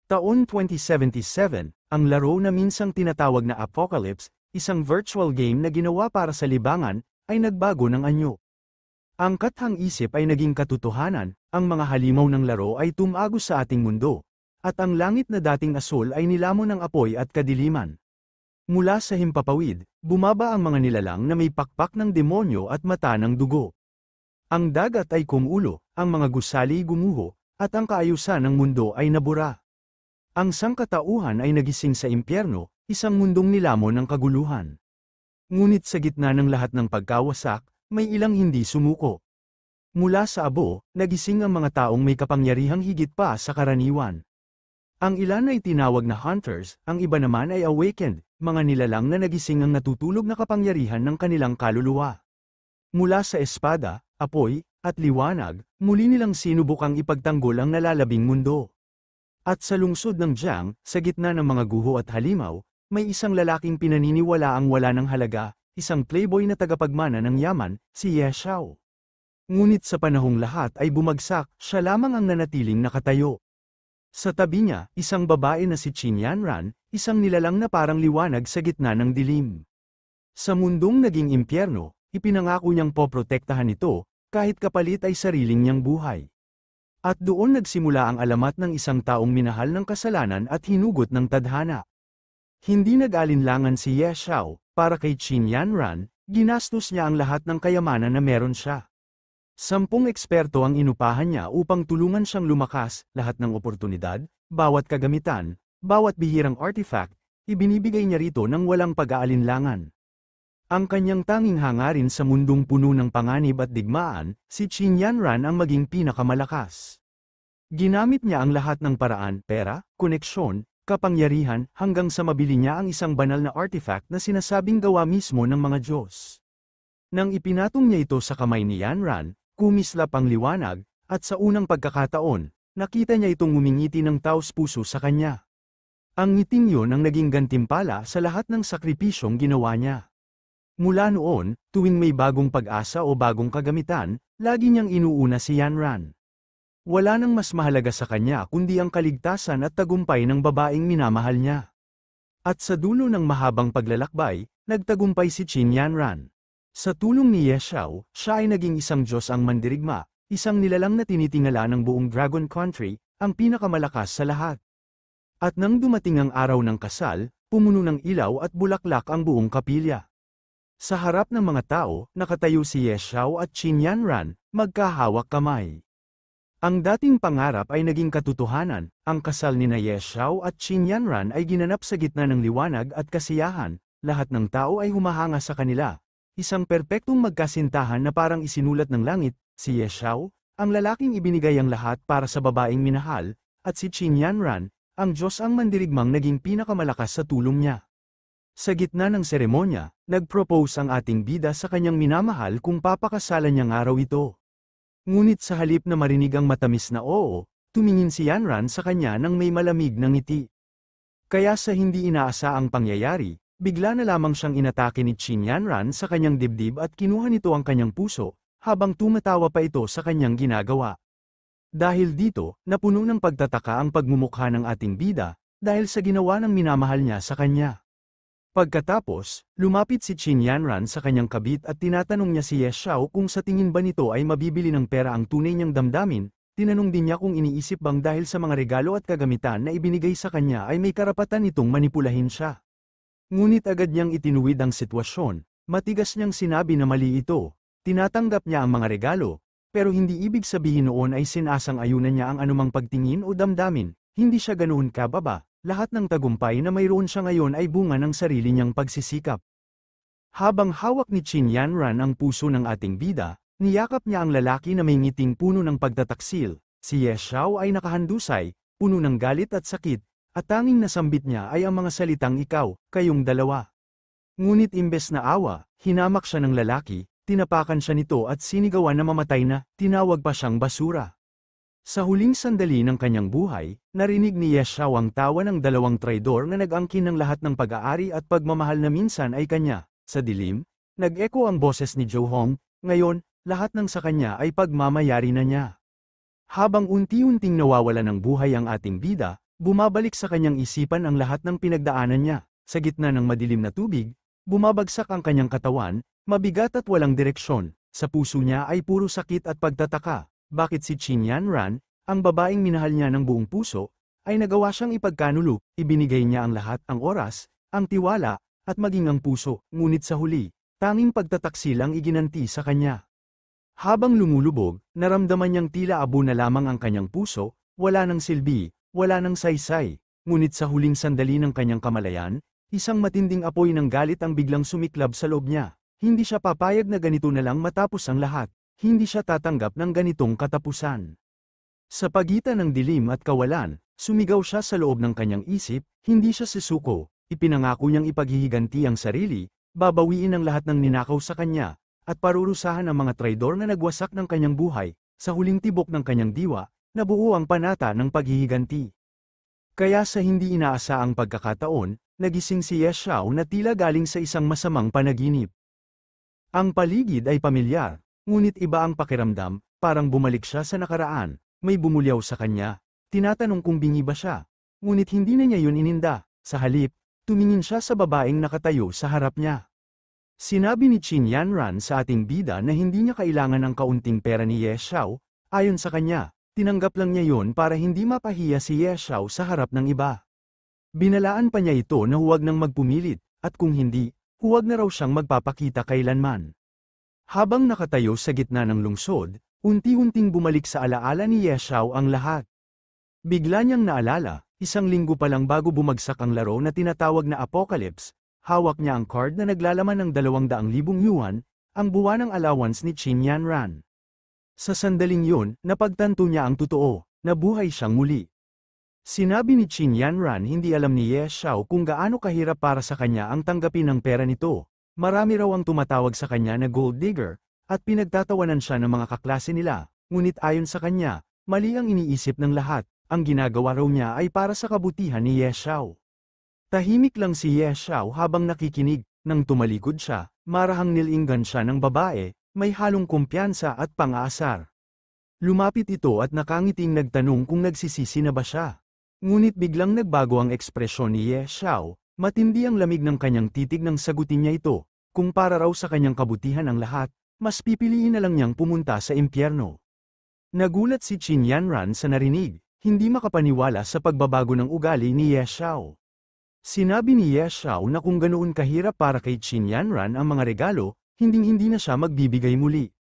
Taon 2077, ang laro na minsang tinatawag na Apocalypse, isang virtual game na ginawa para sa libangan, ay nagbago ng anyo. Ang kathang isip ay naging katotohanan, ang mga halimaw ng laro ay tumagos sa ating mundo, at ang langit na dating asul ay nilamon ng apoy at kadiliman. Mula sa himpapawid, bumaba ang mga nilalang na may pakpak ng demonyo at mata ng dugo. Ang dagat ay kumulo, ang mga gusali gumuho, at ang kaayusan ng mundo ay nabura. Ang sangkatauhan ay nagising sa impyerno, isang mundong nilamon ng kaguluhan. Ngunit sa gitna ng lahat ng pagkawasak, may ilang hindi sumuko. Mula sa abo, nagising ang mga taong may kapangyarihang higit pa sa karaniwan. Ang ilan ay tinawag na hunters, ang iba naman ay awakened, mga nilalang na nagising ang natutulog na kapangyarihan ng kanilang kaluluwa. Mula sa espada, apoy, at liwanag, muli nilang sinubukang ipagtanggol ang nalalabing mundo. At sa lungsod ng Jiang, sa gitna ng mga guho at halimaw, may isang lalaking pinaniniwalaang wala ng halaga, isang playboy na tagapagmana ng yaman, si Ye Xiao. Ngunit sa panahong lahat ay bumagsak, siya lamang ang nanatiling nakatayo. Sa tabi niya, isang babae na si Qin Yanran, isang nilalang na parang liwanag sa gitna ng dilim. Sa mundong naging impyerno, ipinangako niyang poprotektahan ito, kahit kapalit ay sariling niyang buhay. At doon nagsimula ang alamat ng isang taong minahal ng kasalanan at hinugot ng tadhana. Hindi nag-alinlangan si Ye Xiao, para kay Qin Yanran, ginastos niya ang lahat ng kayamanan na meron siya. 10 eksperto ang inupahan niya upang tulungan siyang lumakas, lahat ng oportunidad, bawat kagamitan, bawat bihirang artifact, ibinibigay niya rito ng walang pag-aalinlangan. Ang kanyang tanging hangarin sa mundong puno ng panganib at digmaan, si Qin Yanran ang maging pinakamalakas. Ginamit niya ang lahat ng paraan, pera, koneksyon, kapangyarihan, hanggang sa mabili niya ang isang banal na artifact na sinasabing gawa mismo ng mga Diyos. Nang ipinatong niya ito sa kamay ni Yanran, kumislap ang liwanag, at sa unang pagkakataon, nakita niya itong ngumingiti ng taos-puso sa kanya. Ang ngiting yun ang naging gantimpala sa lahat ng sakripisyong ginawa niya. Mula noon, tuwing may bagong pag-asa o bagong kagamitan, lagi niyang inuuna si Yanran. Wala nang mas mahalaga sa kanya kundi ang kaligtasan at tagumpay ng babaeng minamahal niya. At sa dulo ng mahabang paglalakbay, nagtagumpay si Qin Yanran. Sa tulong ni Ye Xiao, siya ay naging isang Diyos ang mandirigma, isang nilalang na tinitingala ng buong Dragon Country, ang pinakamalakas sa lahat. At nang dumating ang araw ng kasal, pumuno ng ilaw at bulaklak ang buong kapilya. Sa harap ng mga tao, nakatayo si Ye Xiao at Qin Yanran, magkahawak kamay. Ang dating pangarap ay naging katotohanan, ang kasal ni Ye Xiao at Qin Yanran ay ginanap sa gitna ng liwanag at kasiyahan, lahat ng tao ay humahanga sa kanila. Isang perpektong magkasintahan na parang isinulat ng langit, si Ye Xiao, ang lalaking ibinigay ang lahat para sa babaeng minahal, at si Qin Yanran, ang Diyos ang mandirigmang naging pinakamalakas sa tulong niya. Sa gitna ng seremonya, nag-propose ang ating bida sa kanyang minamahal kung papakasalan niyang araw ito. Ngunit sa halip na marinig ang matamis na oo, tumingin si Yanran sa kanya nang may malamig na ngiti. Kaya sa hindi inaasaang pangyayari, bigla na lamang siyang inatake ni Qin Yanran sa kanyang dibdib at kinuha nito ang kanyang puso, habang tumatawa pa ito sa kanyang ginagawa. Dahil dito, napuno ng pagtataka ang pagmumukha ng ating bida, dahil sa ginawa ng minamahal niya sa kanya. Pagkatapos, lumapit si Qin Yanran sa kanyang kabit at tinatanong niya si Ye Xiao kung sa tingin ba nito ay mabibili ng pera ang tunay niyang damdamin, tinanong din niya kung iniisip bang dahil sa mga regalo at kagamitan na ibinigay sa kanya ay may karapatan nitong manipulahin siya. Ngunit agad niyang itinuwid ang sitwasyon, matigas niyang sinabi na mali ito, tinatanggap niya ang mga regalo, pero hindi ibig sabihin noon ay sinasang-ayunan niya ang anumang pagtingin o damdamin, hindi siya ganoon kababa. Lahat ng tagumpay na mayroon siya ngayon ay bunga ng sarili niyang pagsisikap. Habang hawak ni Qin Yanran ang puso ng ating bida, niyakap niya ang lalaki na may ngiting puno ng pagtataksil. Si Ye Xiao ay nakahandusay, puno ng galit at sakit, at tanging nasambit niya ay ang mga salitang ikaw, kayong dalawa. Ngunit imbes na awa, hinamak siya ng lalaki, tinapakan siya nito at sinigawan na mamatay na, tinawag pa siyang basura. Sa huling sandali ng kanyang buhay, narinig ni Ye Xiao ang tawa ng dalawang traidor na nag-angkin ng lahat ng pag-aari at pagmamahal na minsan ay kanya. Sa dilim, nag-echo ang boses ni Zhou Hong, ngayon, lahat ng sa kanya ay pagmamayari na niya. Habang unti-unting nawawala ng buhay ang ating bida, Bumabalik sa kanyang isipan ang lahat ng pinagdaanan niya. Sa gitna ng madilim na tubig, bumabagsak ang kanyang katawan, mabigat at walang direksyon. Sa puso niya ay puro sakit at pagtataka. Bakit si Qin Yanran, ang babaeng minahal niya ng buong puso, ay nagawa siyang ipagkanulo, ibinigay niya ang lahat, ang oras, ang tiwala, at maging ang puso, ngunit sa huli, tanging pagtataksil ang iginanti sa kanya. Habang lumulubog, naramdaman niyang tila abo na lamang ang kanyang puso, wala nang silbi, wala nang saysay, ngunit sa huling sandali ng kanyang kamalayan, isang matinding apoy ng galit ang biglang sumiklab sa loob niya. Hindi siya papayag na ganito na lang matapos ang lahat, hindi siya tatanggap ng ganitong katapusan. Sa pagitan ng dilim at kawalan, sumigaw siya sa loob ng kanyang isip, hindi siya susuko, ipinangako niyang ipaghihiganti ang sarili, babawiin ang lahat ng ninakaw sa kanya, at parurusahan ang mga traidor na nagwasak ng kanyang buhay, sa huling tibok ng kanyang diwa, nabuo ang panata ng paghihiganti. Kaya sa hindi inaasaang pagkakataon, nagising si Ye Xiao na tila galing sa isang masamang panaginip. Ang paligid ay pamilyar, ngunit iba ang pakiramdam, parang bumalik siya sa nakaraan, may bumulyaw sa kanya, tinatanong kung bingi ba siya, ngunit hindi na niya yun ininda, sa halip, tumingin siya sa babaeng nakatayo sa harap niya. Sinabi ni Qin Yanran sa ating bida na hindi niya kailangan ng kaunting pera ni Ye Xiao, ayon sa kanya, tinanggap lang niya yon para hindi mapahiya si Ye Xiao sa harap ng iba. Binalaan pa niya ito na huwag nang magpumilit, at kung hindi, huwag na raw siyang magpapakita kailanman. Habang nakatayo sa gitna ng lungsod, unti-unting bumalik sa alaala ni Ye Xiao ang lahat. Bigla niyang naalala, isang linggo pa lang bago bumagsak ang laro na tinatawag na Apocalypse, hawak niya ang card na naglalaman ng 200,000 yuan, ang buwanang allowance ni Qin Yanran. Sa sandaling yun, napagtanto niya ang totoo, nabuhay siyang muli. Sinabi ni Qin Yanran hindi alam ni Ye Xiao kung gaano kahirap para sa kanya ang tanggapin ng pera nito. Marami raw ang tumatawag sa kanya na gold digger, at pinagtatawanan siya ng mga kaklase nila, ngunit ayon sa kanya, mali ang iniisip ng lahat, ang ginagawa raw niya ay para sa kabutihan ni Ye Xiao. Tahimik lang si Ye Xiao habang nakikinig, nang tumalikod siya, marahang nilinggan siya ng babae, may halong kumpiyansa at pang-aasar. Lumapit ito at nakangiting nagtanong kung nagsisisi na ba siya. Ngunit biglang nagbago ang ekspresyon ni Ye Xiao, matindi ang lamig ng kanyang titig nang sagutin niya ito, kung para raw sa kanyang kabutihan ang lahat, mas pipiliin na lang niyang pumunta sa impyerno. Nagulat si Qin Yanran sa narinig, hindi makapaniwala sa pagbabago ng ugali ni Ye Xiao. Sinabi ni Ye Xiao na kung ganoon kahirap para kay Qin Yanran ang mga regalo, hinding-hindi na siya magbibigay muli.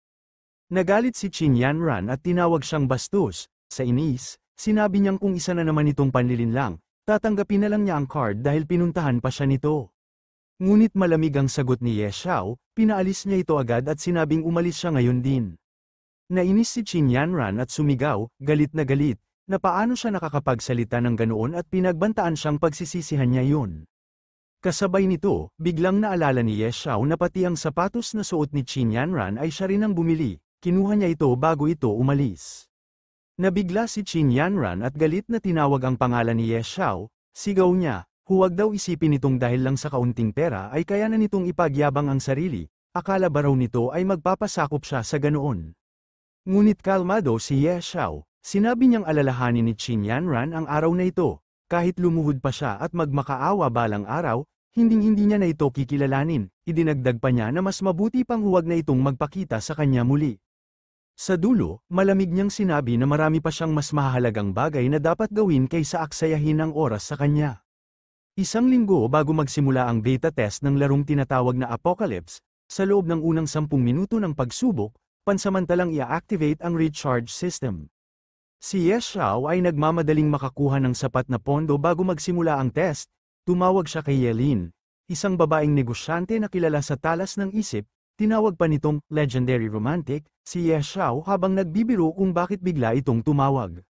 Nagalit si Qin Yanran at tinawag siyang bastos, sa inis. Sinabi niyang kung isa na naman itong panlilinlang, tatanggapin na lang niya ang card dahil pinuntahan pa siya nito. Ngunit malamig ang sagot ni Ye Xiao, pinaalis niya ito agad at sinabing umalis siya ngayon din. Nainis si Qin Yanran at sumigaw, galit na paano siya nakakapagsalita ng ganoon at pinagbantaan siyang pagsisisihan niya yun. Kasabay nito, biglang naalala ni Ye Xiao na pati ang sapatos na suot ni Qin Yanran ay siya rin ang bumili, kinuha niya ito bago ito umalis. Nabigla si Qin Yanran at galit na tinawag ang pangalan ni Ye Xiao, sigaw niya, huwag daw isipin nitong dahil lang sa kaunting pera ay kaya na nitong ipagyabang ang sarili, akala ba raw nito ay magpapasakop siya sa ganoon. Ngunit kalmado si Ye Xiao, sinabi niyang alalahanin ni Qin Yanran ang araw na ito, kahit lumuhod pa siya at magmakaawa balang araw, hinding-hindi niya na ito kikilalanin, idinagdag pa niya na mas mabuti pang huwag na itong magpakita sa kanya muli. Sa dulo, malamig niyang sinabi na marami pa siyang mas mahalagang bagay na dapat gawin kaysa aksayahin ang oras sa kanya. Isang linggo bago magsimula ang beta test ng larong tinatawag na Apocalypse, sa loob ng unang 10 minuto ng pagsubok, pansamantalang i-activate ang recharge system. Si Ye Xiao ay nagmamadaling makakuha ng sapat na pondo bago magsimula ang test, tumawag siya kay Yelin, isang babaeng negosyante na kilala sa talas ng isip. Tinawag pa nitong legendary romantic, si Ye Xiao habang nagbibiro kung bakit bigla itong tumawag.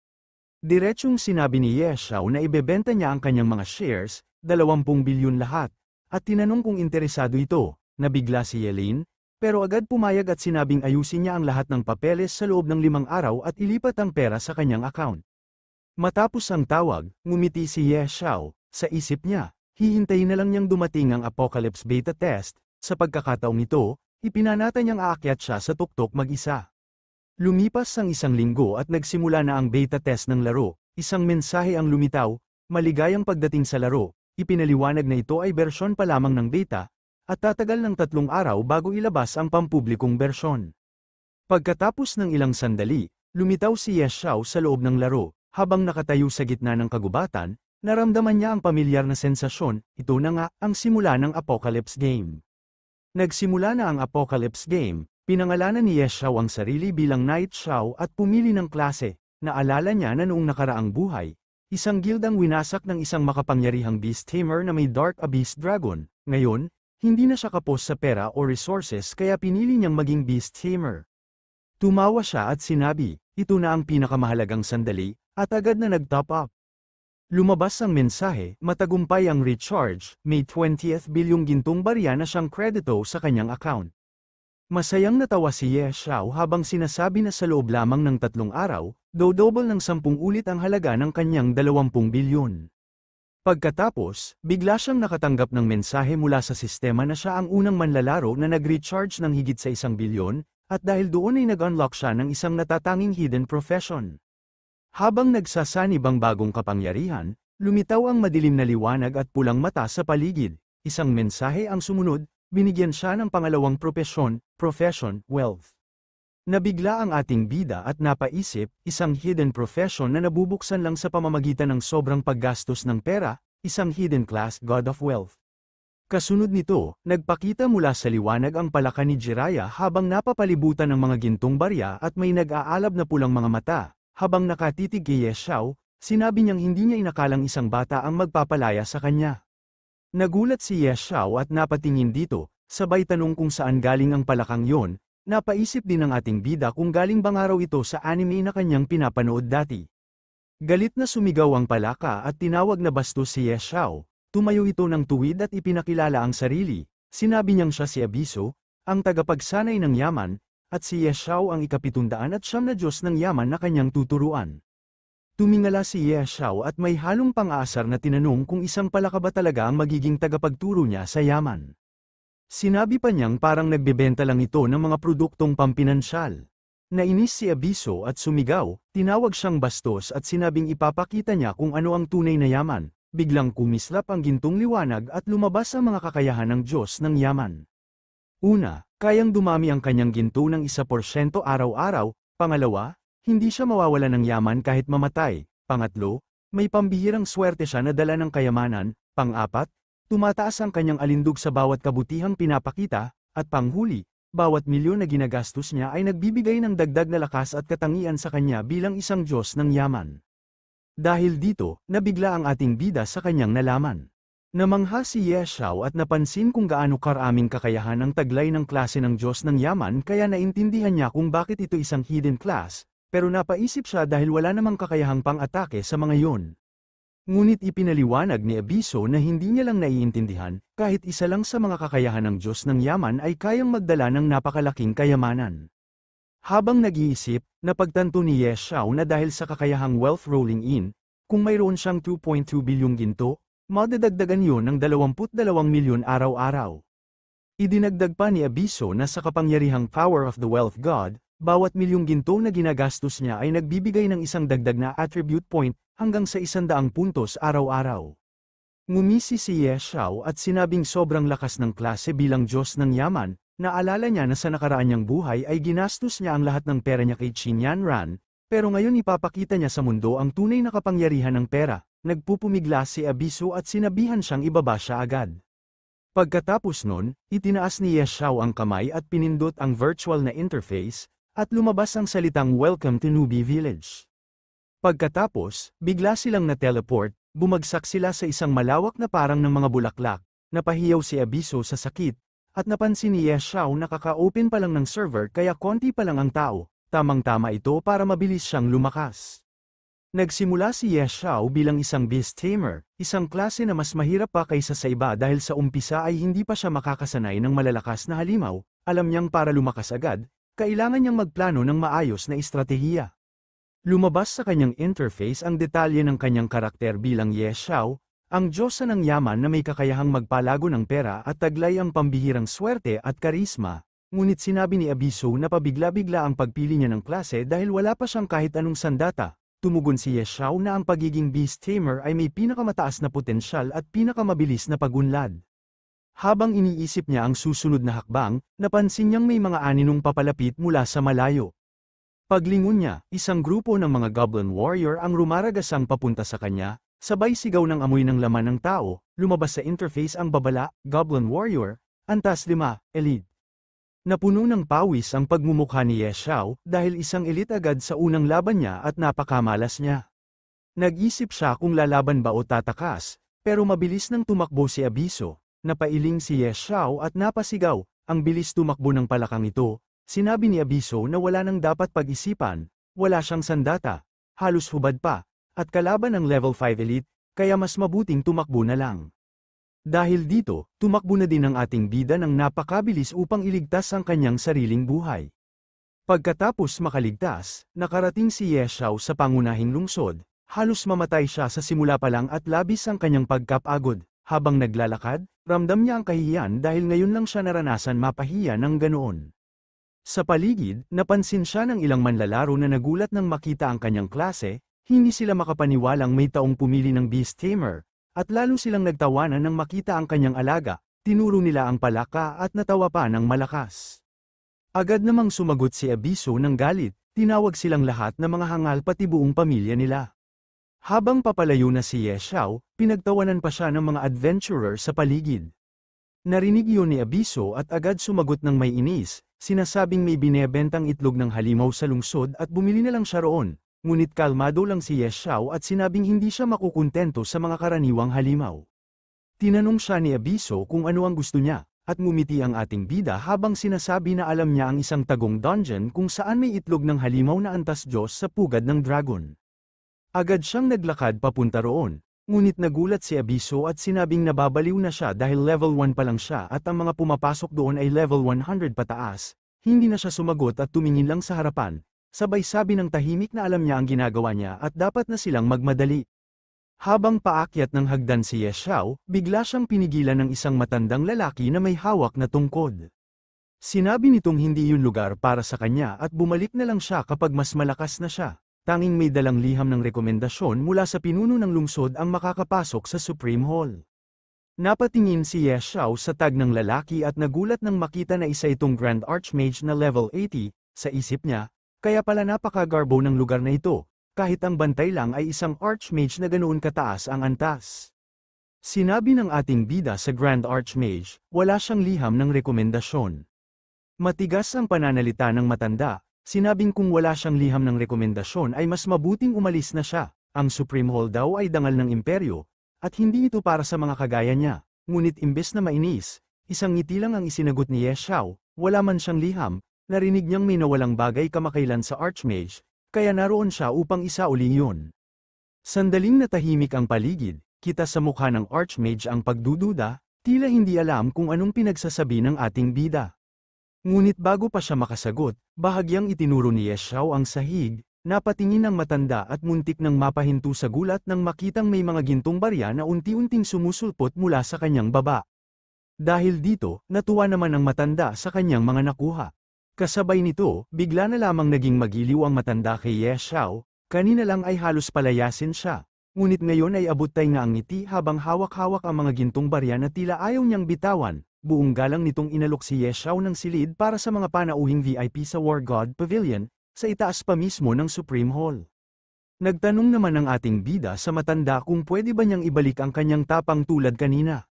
Diretsyong sinabi ni Ye Xiao na ibebenta niya ang kanyang mga shares, 20 bilyon lahat, at tinanong kung interesado ito, nabigla si Yelin, pero agad pumayag at sinabing ayusin niya ang lahat ng papeles sa loob ng 5 araw at ilipat ang pera sa kanyang account. Matapos ang tawag, ngumiti si Ye Xiao, sa isip niya, hihintayin na lang niyang dumating ang Apocalypse beta test, sa pagkakataong ito, ipinanata niyang aakyat siya sa tuktok mag-isa. Lumipas ang isang linggo at nagsimula na ang beta test ng laro, isang mensahe ang lumitaw, maligayang pagdating sa laro, ipinaliwanag na ito ay bersyon pa lamang ng beta, at tatagal ng 3 araw bago ilabas ang pampublikong bersyon. Pagkatapos ng ilang sandali, lumitaw si Ye Xiao sa loob ng laro, habang nakatayo sa gitna ng kagubatan, naramdaman niya ang pamilyar na sensasyon, ito na nga, ang simula ng Apocalypse Game. Nagsimula na ang Apocalypse Game, pinangalanan ni Ye Xiao ang sarili bilang Knight Xiao at pumili ng klase. Naalala niya na noong nakaraang buhay, isang gildang winasak ng isang makapangyarihang beast tamer na may Dark Abyss Dragon. Ngayon, hindi na siya kapos sa pera o resources kaya pinili niyang maging beast tamer. Tumawa siya at sinabi, ito na ang pinakamahalagang sandali, at agad na nag-top up. Lumabas ang mensahe, matagumpay ang recharge, may 20th bilyong gintong barya na siyang kredito sa kanyang account. Masayang natawa si Ye Xiao habang sinasabi na sa loob lamang ng 3 araw, double ng 10 ulit ang halaga ng kanyang 20 bilyon. Pagkatapos, bigla siyang nakatanggap ng mensahe mula sa sistema na siya ang unang manlalaro na nag-recharge ng higit sa 1 bilyon, at dahil doon ay nag-unlock siya ng isang natatanging hidden profession. Habang nagsasanib ang bagong kapangyarihan, lumitaw ang madilim na liwanag at pulang mata sa paligid. Isang mensahe ang sumunod, binigyan siya ng pangalawang profession, wealth. Nabigla ang ating bida at napaisip, isang hidden profession na nabubuksan lang sa pamamagitan ng sobrang paggastos ng pera, isang hidden class god of wealth. Kasunod nito, nagpakita mula sa liwanag ang palaka ni Jiraiya habang napapalibutan ng mga gintong barya at may nag-aalab na pulang mga mata. Habang nakatitig kay Ye Xiao, sinabi niyang hindi niya inakalang isang bata ang magpapalaya sa kanya. Nagulat si Ye Xiao at napatingin dito, sabay tanong kung saan galing ang palakang yon. Napaisip din ng ating bida kung galing bang araw ito sa anime na kanyang pinapanood dati. Galit na sumigaw ang palaka at tinawag na bastos si Ye Xiao. Tumayo ito ng tuwid at ipinakilala ang sarili. Sinabi niyang siya si Abiso, ang tagapagsanay ng yaman, at si Ye Xiao ang ika-700 at 9 na Diyos ng yaman na kanyang tuturuan. Tumingala si Ye Xiao at may halong pang-aasar na tinanong kung isang palaka ba talaga ang magiging tagapagturo niya sa yaman. Sinabi pa niyang parang nagbebenta lang ito ng mga produktong pampinansyal. Nainis si Abiso at sumigaw, tinawag siyang bastos at sinabing ipapakita niya kung ano ang tunay na yaman. Biglang kumislap ang gintong liwanag at lumabas ang mga kakayahan ng Diyos ng yaman. Una, kayang dumami ang kanyang ginto ng 1% araw-araw. Pangalawa, hindi siya mawawala ng yaman kahit mamatay. Pangatlo, may pambihirang swerte siya na dala ng kayamanan. Pang-apat, tumataas ang kanyang alindog sa bawat kabutihang pinapakita, at panghuli, bawat milyon na ginagastos niya ay nagbibigay ng dagdag na lakas at katangian sa kanya bilang isang Diyos ng yaman. Dahil dito, nabigla ang ating bida sa kanyang nalaman. Namangha si Ye Xiao at napansin kung gaano karaming kakayahan ang taglay ng klase ng Diyos ng yaman kaya naintindihan niya kung bakit ito isang hidden class, pero napaisip siya dahil wala namang kakayahang pang-atake sa mga yon. Ngunit ipinaliwanag ni Abiso na hindi niya lang naiintindihan, kahit isa lang sa mga kakayahan ng Diyos ng yaman ay kayang magdala ng napakalaking kayamanan. Habang nag-iisip, napagtanto ni Ye Xiao na dahil sa kakayahang wealth rolling in, kung mayroon siyang 2.2 bilyong ginto, madadagdagan yon ng 22 milyon araw-araw. Idinagdag pa ni Abiso na sa kapangyarihang power of the wealth god, bawat milyong ginto na ginagastos niya ay nagbibigay ng isang dagdag na attribute point, hanggang sa 100 puntos araw-araw. Ngumisi si Ye Xiao at sinabing sobrang lakas ng klase bilang Diyos ng yaman, naalala niya na sa nakaraan niyang buhay ay ginastos niya ang lahat ng pera niya kay Qin Yanran, pero ngayon ipapakita niya sa mundo ang tunay na kapangyarihan ng pera. Nagpupumigla si Abiso at sinabihan siyang ibaba siya agad. Pagkatapos nun, itinaas ni Ye Xiao ang kamay at pinindot ang virtual na interface, at lumabas ang salitang Welcome to Newbie Village. Pagkatapos, bigla silang na-teleport, bumagsak sila sa isang malawak na parang ng mga bulaklak, napahiyaw si Abiso sa sakit, at napansin ni Ye Xiao na kaka-open pa lang ng server kaya konti pa lang ang tao, tamang-tama ito para mabilis siyang lumakas. Nagsimula si Ye Xiao bilang isang beast tamer, isang klase na mas mahirap pa kaysa sa iba dahil sa umpisa ay hindi pa siya makakasanay ng malalakas na halimaw, alam niyang para lumakas agad, kailangan niyang magplano ng maayos na estratehiya. Lumabas sa kanyang interface ang detalye ng kanyang karakter bilang Ye Xiao, ang Diyosa ng yaman na may kakayahang magpalago ng pera at taglay ang pambihirang swerte at karisma, ngunit sinabi ni Abiso na pabigla-bigla ang pagpili niya ng klase dahil wala pa siyang kahit anong sandata. tumugon si Ye Xiao na ang pagiging beast tamer ay may pinakamataas na potensyal at pinakamabilis na pagunlad. Habang iniisip niya ang susunod na hakbang, napansin niyang may mga aninong papalapit mula sa malayo. Paglingon niya, isang grupo ng mga goblin warrior ang rumaragasang papunta sa kanya, sabay sigaw ng amoy ng laman ng tao, lumabas sa interface ang babala, Goblin Warrior, Antas 5, Elite. Napuno ng pawis ang pagmumukha ni Ye Xiao dahil isang elite agad sa unang laban niya at napakamalas niya. Nag-isip siya kung lalaban ba o tatakas, pero mabilis nang tumakbo si Abiso, napailing si Ye Xiao at napasigaw, ang bilis tumakbo ng palakang ito, sinabi ni Abiso na wala nang dapat pag-isipan, wala siyang sandata, halos hubad pa, at kalaban ng level 5 elite, kaya mas mabuting tumakbo na lang. Dahil dito, tumakbo na din ang ating bida ng napakabilis upang iligtas ang kanyang sariling buhay. Pagkatapos makaligtas, nakarating si Ye Xiao sa pangunahing lungsod, halos mamatay siya sa simula pa lang at labis ang kanyang pagkapagod. Habang naglalakad, ramdam niya ang kahihiyan dahil ngayon lang siya naranasan mapahiya ng ganoon. Sa paligid, napansin siya ng ilang manlalaro na nagulat nang makita ang kanyang klase, hindi sila makapaniwalang may taong pumili ng Beast Tamer. At lalo silang nagtawanan nang makita ang kanyang alaga, tinuro nila ang palaka at natawa pa ng malakas. Agad namang sumagot si Abiso ng galit, tinawag silang lahat na mga hangal pati buong pamilya nila. Habang papalayo na si Ye Xiao, pinagtawanan pa siya ng mga adventurer sa paligid. Narinig yun ni Abiso at agad sumagot ng may inis, sinasabing may binebentang itlog ng halimaw sa lungsod at bumili na lang siya roon. Ngunit kalmado lang si Ye Xiao at sinabing hindi siya makukuntento sa mga karaniwang halimaw. Tinanong siya ni Abiso kung ano ang gusto niya, at ngumiti ang ating bida habang sinasabi na alam niya ang isang tagong dungeon kung saan may itlog ng halimaw na antas Diyos sa pugad ng dragon. Agad siyang naglakad papunta roon, ngunit nagulat si Abiso at sinabing nababaliw na siya dahil level 1 pa lang siya at ang mga pumapasok doon ay level 100 pataas. Hindi na siya sumagot at tumingin lang sa harapan. Sabay sabi ng tahimik na alam niya ang ginagawa niya at dapat na silang magmadali. Habang paakyat ng hagdan si Ye Xiao, bigla siyang pinigilan ng isang matandang lalaki na may hawak na tungkod. Sinabi nitong hindi yun lugar para sa kanya at bumalik na lang siya kapag mas malakas na siya. Tanging may dalang liham ng rekomendasyon mula sa pinuno ng lungsod ang makakapasok sa Supreme Hall. Napatingin si Ye Xiao sa tag ng lalaki at nagulat nang makita na isa itong Grand Archmage na level 80, sa isip niya. Kaya pala napakagarbo ng lugar na ito, kahit ang bantay lang ay isang Archmage na ganoon kataas ang antas. Sinabi ng ating bida sa Grand Archmage, wala siyang liham ng rekomendasyon. Matigas ang pananalita ng matanda, sinabing kung wala siyang liham ng rekomendasyon ay mas mabuting umalis na siya, ang Supreme Hall daw ay dangal ng imperyo, at hindi ito para sa mga kagaya niya, ngunit imbes na mainis, isang ngiti lang ang isinagot ni Ye Xiao, wala man siyang liham. Narinig niyang may nawalang bagay kamakailan sa Archmage, kaya naroon siya upang isauli yun. Sandaling natahimik ang paligid, kita sa mukha ng Archmage ang pagdududa, tila hindi alam kung anong pinagsasabi ng ating bida. Ngunit bago pa siya makasagot, bahagyang itinuro ni Ye Xiao ang sahig, napatingin ng matanda at muntik nang mapahinto sa gulat nang makitang may mga gintong barya na unti-unting sumusulpot mula sa kanyang baba. Dahil dito, natuwa naman ang matanda sa kanyang mga nakuha. Kasabay nito, bigla na lamang naging magiliw ang matanda kay Ye Xiao, kanina lang ay halos palayasin siya. Ngunit ngayon ay abot tay nga ang ngiti habang hawak-hawak ang mga gintong barya na tila ayaw niyang bitawan. Buong galang nitong inalok si Ye Xiao ng silid para sa mga panauhing VIP sa War God Pavilion, sa itaas pa mismo ng Supreme Hall. Nagtanong naman ang ating bida sa matanda kung pwede ba niyang ibalik ang kanyang tapang tulad kanina.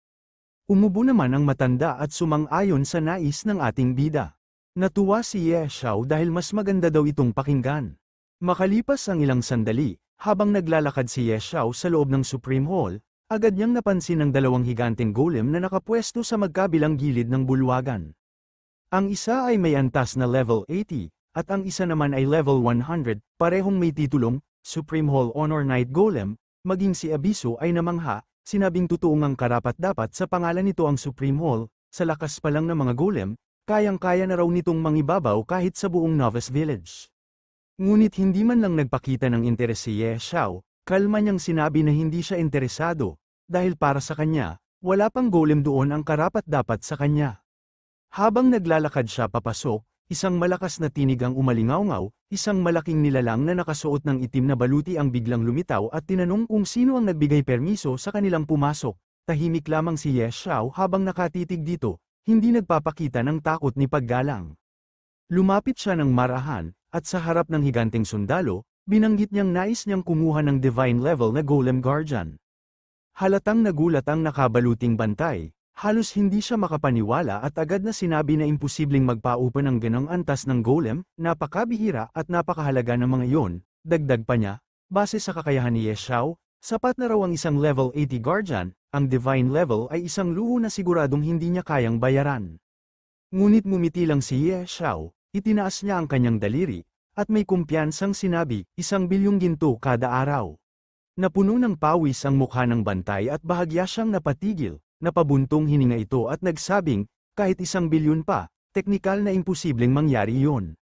Umubo naman ang matanda at sumang-ayon sa nais ng ating bida. Natuwa si Ye Xiao dahil mas maganda daw itong pakinggan. Makalipas ang ilang sandali, habang naglalakad si Ye Xiao sa loob ng Supreme Hall, agad niyang napansin ang dalawang higanteng golem na nakapwesto sa magkabilang gilid ng bulwagan. Ang isa ay may antas na level 80, at ang isa naman ay level 100, parehong may titulong, Supreme Hall Honor Knight Golem, maging si Abiso ay namangha, sinabing totoong ang karapat-dapat sa pangalan nito ang Supreme Hall, sa lakas pa lang ng mga golem, kayang-kaya na raw nitong mangibabaw kahit sa buong Novice Village. Ngunit hindi man lang nagpakita ng interes si Ye Xiao, kalma niyang sinabi na hindi siya interesado, dahil para sa kanya, wala pang golem doon ang karapat-dapat sa kanya. Habang naglalakad siya papasok, Isang malakas na tinig ang umalingawngaw, isang malaking nilalang na nakasuot ng itim na baluti ang biglang lumitaw at tinanong kung sino ang nagbigay permiso sa kanilang pumasok. Tahimik lamang si Ye Xiao habang nakatitig dito, hindi nagpapakita ng takot ni paggalang. Lumapit siya ng marahan, at sa harap ng higanteng sundalo, binanggit niyang nais niyang kumuha ng divine level na Golem Guardian. Halatang nagulat ang nakabaluting bantay. Halos hindi siya makapaniwala at agad na sinabi na imposibleng magpaupa ng ganong antas ng golem, napakabihira at napakahalaga ng mga iyon. Dagdag pa niya, base sa kakayahan ni Ye Xiao, sapat na raw ang isang level 80 guardian, ang divine level ay isang luho na siguradong hindi niya kayang bayaran. Ngunit ngumiti lang si Ye Xiao, itinaas niya ang kanyang daliri, at may kumpiyansang sinabi, 1 bilyong ginto kada araw. Napuno ng pawis ang mukha ng bantay at bahagya siyang napatigil. Napabuntong hininga ito at nagsabing, kahit 1 bilyon pa, teknikal na imposibleng mangyari iyon.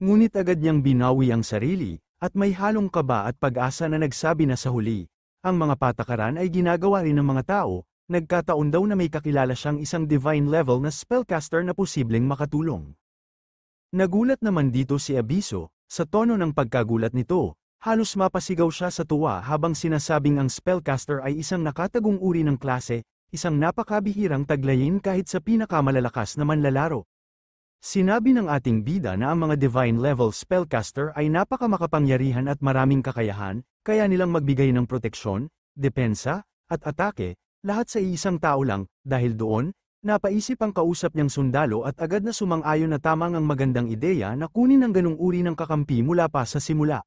Ngunit agad niyang binawi ang sarili, at may halong kaba at pag-asa na nagsabi na sa huli, ang mga patakaran ay ginagawa rin ng mga tao, nagkataon daw na may kakilala siyang isang divine level na spellcaster na posibleng makatulong. Nagulat naman dito si Abiso, sa tono ng pagkagulat nito, halos mapasigaw siya sa tuwa habang sinasabing ang spellcaster ay isang nakatagong uri ng klase, isang napakabihirang taglayin kahit sa pinakamalalakas na manlalaro. Sinabi ng ating bida na ang mga divine level spellcaster ay napakamakapangyarihan at maraming kakayahan, kaya nilang magbigay ng proteksyon, depensa, at atake, lahat sa iisang tao lang. Dahil doon, napaisip ang kausap niyang sundalo at agad na sumang-ayon na tamang ang magandang ideya na kunin ang ganung uri ng kakampi mula pa sa simula.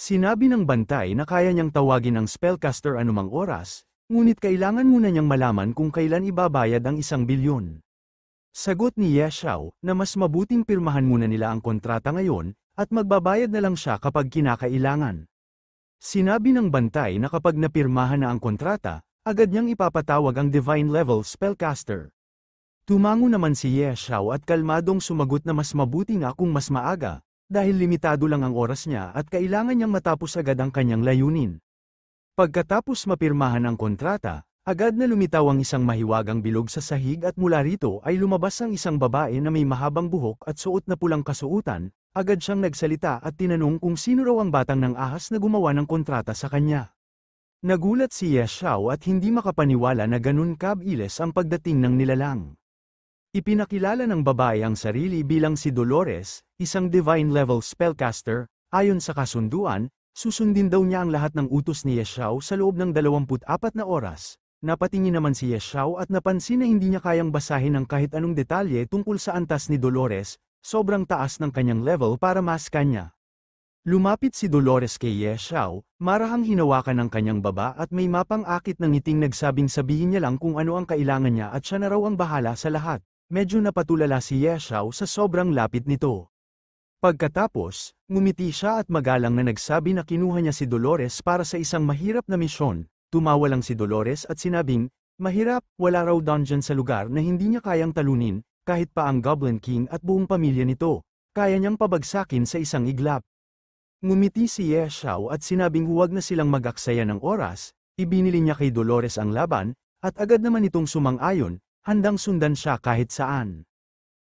Sinabi ng bantay na kaya niyang tawagin ang spellcaster anumang oras, ngunit kailangan muna niyang malaman kung kailan ibabayad ang 1 bilyon. Sagot ni Ye Xiao, na mas mabuting pirmahan muna nila ang kontrata ngayon, at magbabayad na lang siya kapag kinakailangan. Sinabi ng bantay na kapag napirmahan na ang kontrata, agad niyang ipapatawag ang divine level spellcaster. Tumango naman si Ye Xiao at kalmadong sumagot na mas mabuti nga kung mas maaga, dahil limitado lang ang oras niya at kailangan niyang matapos agad ang kanyang layunin. Pagkatapos mapirmahan ang kontrata, agad na lumitaw ang isang mahiwagang bilog sa sahig at mula rito ay lumabas ang isang babae na may mahabang buhok at suot na pulang kasuutan, agad siyang nagsalita at tinanong kung sino raw ang batang ng ahas na gumawa ng kontrata sa kanya. Nagulat si Ye Xiao at hindi makapaniwala na ganun kabilis ang pagdating ng nilalang. Ipinakilala ng babae ang sarili bilang si Dolores, isang divine level spellcaster, ayon sa kasunduan. Susundin daw niya ang lahat ng utos ni Ye Xiao sa loob ng 24 na oras. Napatingin naman si Ye Xiao at napansin na hindi niya kayang basahin ang kahit anong detalye tungkol sa antas ni Dolores, sobrang taas ng kanyang level para maska niya. Lumapit si Dolores kay Ye Xiao, marahang hinawakan ng kanyang baba at may mapang akit ng ngiting nagsabing sabihin niya lang kung ano ang kailangan niya at siya na raw ang bahala sa lahat. Medyo napatulala si Ye Xiao sa sobrang lapit nito. Pagkatapos, ngumiti siya at magalang na nagsabi na kinuha niya si Dolores para sa isang mahirap na misyon. Tumawa lang si Dolores at sinabing, mahirap, wala raw dungeon sa lugar na hindi niya kayang talunin, kahit pa ang Goblin King at buong pamilya nito, kaya niyang pabagsakin sa isang iglap. Ngumiti si Ye Xiao at sinabing huwag na silang mag-aksaya ng oras, ibinili niya kay Dolores ang laban, at agad naman itong sumang-ayon, handang sundan siya kahit saan.